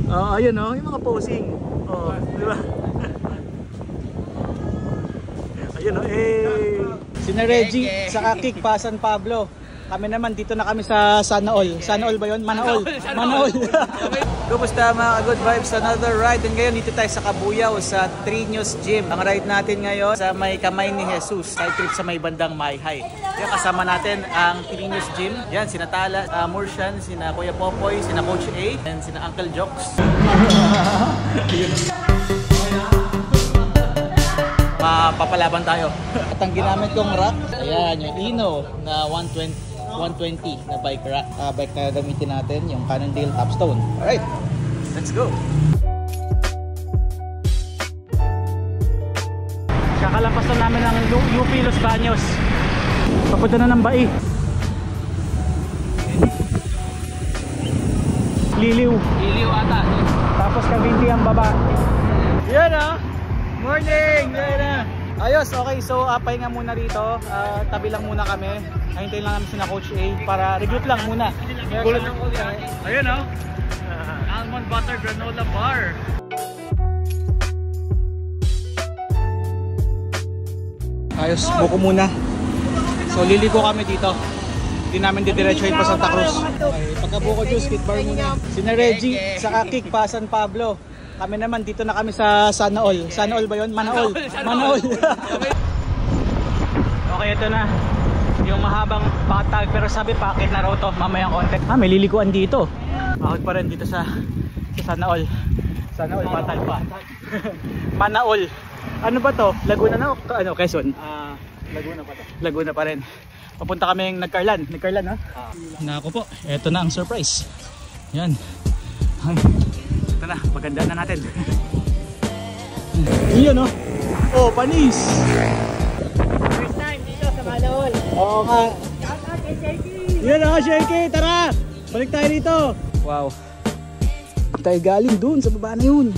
Ayun oh, yung mga posing. Oh, di ba? Ayun oh, Sina Reggie, saka Kik pa San Pablo. Kami naman, dito na kami sa Sana All. Sana All ba yun? Manaol. Manaol. Kumusta mga good vibes? Another ride. And ngayon dito tayo sa Cabuyao sa Trinos Gym. Ang ride natin ngayon sa may Kamay ni Jesus. Side trip sa may bandang Mayhay. Kaya kasama natin ang Trinos Gym. Yan, sina Tala, Mursian, sina Kuya Popoy, sina Coach A, and sina Uncle Jokes. Papalaban tayo. At ang ginamit kong rack, ayan, yung Ino na 120 na bike rack. Bike na gamitin natin, yung Cannondale Topstone. Alright, let's go! Kakalampas na namin ng UP Los Baños. Papunta na ng Bai. Liliw. Liliw ata. Tapos Cavite ang baba. Yan ah! Morning! Ayos, okay. So, pahinga muna rito. Tabi lang muna kami. Hintayin lang namin sina Coach A para regroup lang muna. Ayun o. Almond butter granola bar. Ayos, buko muna. So, liliko kami dito. Hindi namin didiretsuhin pa Santa Cruz. Okay, pagkabuko juice, kit bar muna. Sina Reggie, saka Kik pa San Pablo. Kami naman, dito na kami sa Sana All. Sana All ba yun? Manaol. Manaol. Okay, ito na. Yung mahabang patag. Pero sabi, packet na raw to. Mamayang konti. May lilikuan dito. Ahot pa rin dito sa Sana All. Sana All, patag pa. Manaol. Ano ba to? Laguna na o ano, Quezon? Laguna pa to. Laguna pa rin. Papunta kami yung Nagcarlan. Nagcarlan ha? Nako po. Ito na ang surprise. Yan. Ito na, pagandaan na natin. Iyon no? Oh, panis! First time dito sa Manaol. Oo nga. Iyon o, Shaky! Tara! Balik tayo dito. Wow. Tayo galing dun sa baba na yun.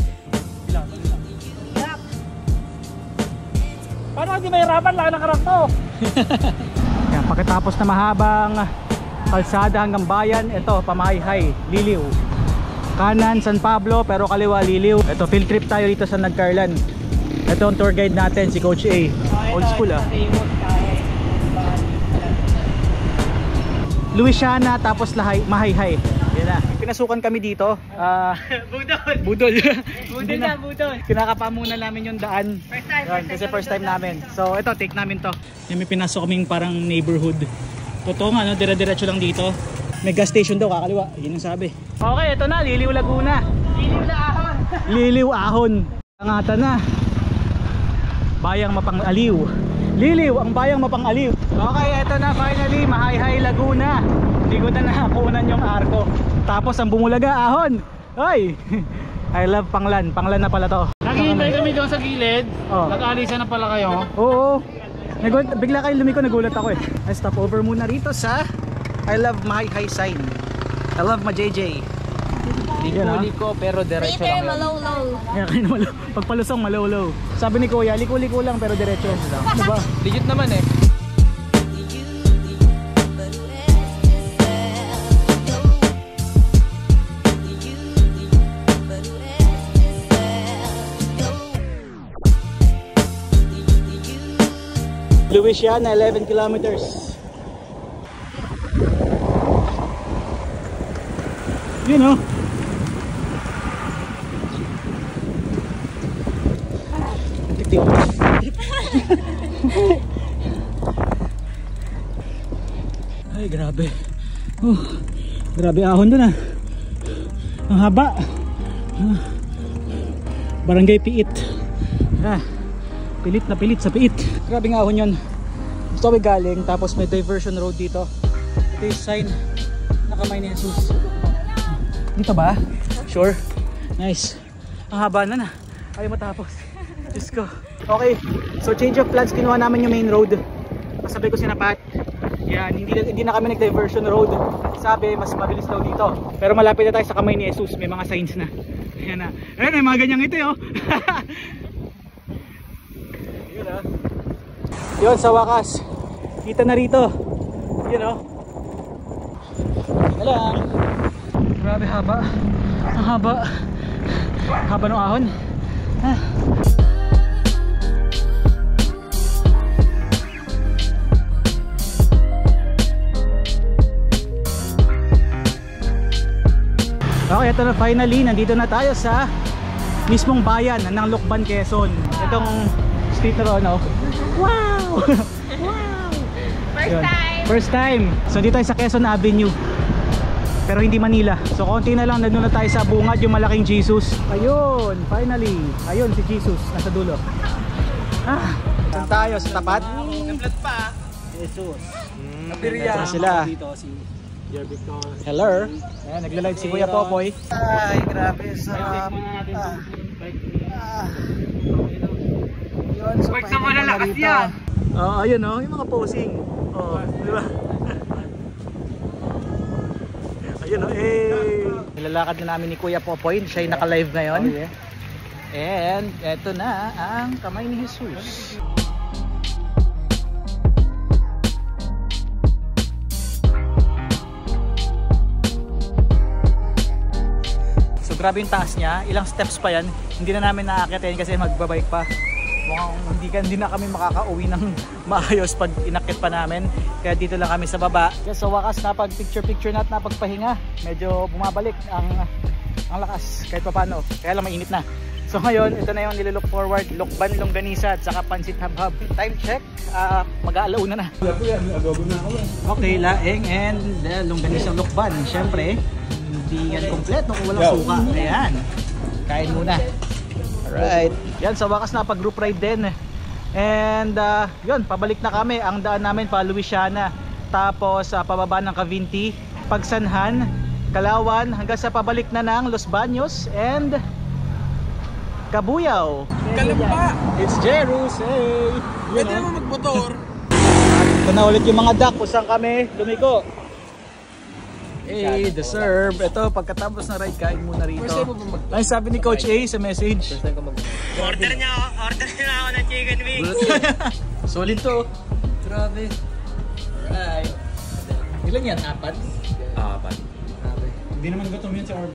Paano hindi may hirapan lang nakarak to? Yan, pagkatapos na mahabang kalsada hanggang bayan, ito, Pamayhay, Liliw. Kanan San Pablo pero kaliwa Liliw. Ito, field trip tayo dito sa Nagcarlan. Ito ang tour guide natin, si Coach A. Old school ah. Luisiana tapos Mahayhay. Yan na. Pinasukan kami dito. Budol. Budol na, budol. Kinakapa muna namin yung daan. Kasi first time namin. So ito, take namin to. Yung may pinasok kaming parang neighborhood. Totoo nga, no? Dire-diretso lang dito. May gas station daw, kakaliwa. Yun ang sabi. Okay, ito na, Liliw Laguna. Liliw na ahon. Liliw ahon. Angatan na. Bayang Mapang-Aliw. Liliw, ang bayang Mapang-Aliw. Okay, ito na finally, Mahayhay Laguna. Hindi ko na nakakunan yung arko. Tapos ang Bumulaga, ahon. Ay! I love Panglan. Panglan na pala to. Naghihintay kami doon sa gilid. Nag-alisa na pala kayo. Oo. Bigla kayo lumiko, nagulat ako eh. I stop over muna rito sa I love Mahayhay sign. I love my JJ. Liko-liko pero diretso lang yun. Pagpalusong malolow. Sabi ni Kuya, liko-liko lang pero diretso. Diba? Legit naman eh. Luisiana, 11 kilometers. You know. Ay, grabe. Grabe ahon dun ah. Ang haba. Barangay Piit. Pilit na pilit sa Piit. Grabe ng ahon yun. Gusto kami galing, tapos may diversion road dito. Ito yung sign na Kamay ni Jesus. Dito ba? Sure? Nice. Ang haba na. Ayaw matapos. Diyos ko. Okay, so change of plans. Kinuha namin yung main road. Sabi ko sinapat. Yan, hindi na kami nag-diversion road. Sabi, mas mabilis daw dito. Pero malapit na tayo sa Kamay ni Jesus. May mga signs na. Yan na. Ayan, may mga ganyang ito oh. Yun ah. Yun, sa wakas. Kita na rito. Yun oh. Wala lang. Grabe haba. Ang haba. Haba ng ahon. Ah. Okay, ito na finally, nandito na tayo sa mismong bayan ng Lucban, Quezon. Itong street na to, no? Wow! Wow! First time! First time! So dito tayo sa Quezon Avenue, pero hindi Manila. So konti na lang, nandun na tayo sa bungad, yung malaking Jesus. Ayun, finally! Ayun si Jesus, nasa dulo. Ah, saan tayo? Sa tapat? Naglat pa. Jesus. Napiriya. Ito sila. Dito si Dear Victor. Hello. Ayan, nagla-live si Kuya Popoy. Ay, grabe. Sarap. Yun, so Wag sa malalakas yan. Ayun oh, yung mga posing. Oh, di ba? Ayun oh, nilalakad na namin ni Kuya Popoy. Siya yung naka-live ngayon. Oh, yeah. And eto na ang kamay ni Jesus. So grabe yung taas niya, ilang steps pa yan. Hindi na namin naakyatin kasi magbabike pa. Mukhang hindi na kami makakauwi ng maayos pag inakit pa namin. Kaya dito lang kami sa baba. Kaya sa wakas napag picture na at napagpahinga. Medyo bumabalik ang lakas kahit pa paano. Kaya lang mainit na. So ngayon, ito na yung nililook forward. Lucban, longganisa at saka pansit habhab. Time check, mag-aalauna na. Okay, laing and longganisa Lucban. Siyempre, hindi yan kompleto kung walang suka. Ayan, kain muna. Alright, yan sa wakas na pag group ride din. And yun, pabalik na kami. Ang daan namin pa Luisiana, tapos pababa ng Cavinti, Pagsanhan, Kalawan, hanggang sa pabalik na ng Los Baños and Cabuyao. Kalimpa! It's Jerus, hey! Pwede naman magmotor. Ito na ulit yung mga duck kung saan kami lumiko. Hey, deserve. Ito, pagkatapos ng ride, kain muna rito. Ay, sabi ni Coach A sa message. Order niya ako ng chicken wings. Solid to. Grabe. Alright. Ilan yan? 4? 4. Hindi naman gutom yun sa order.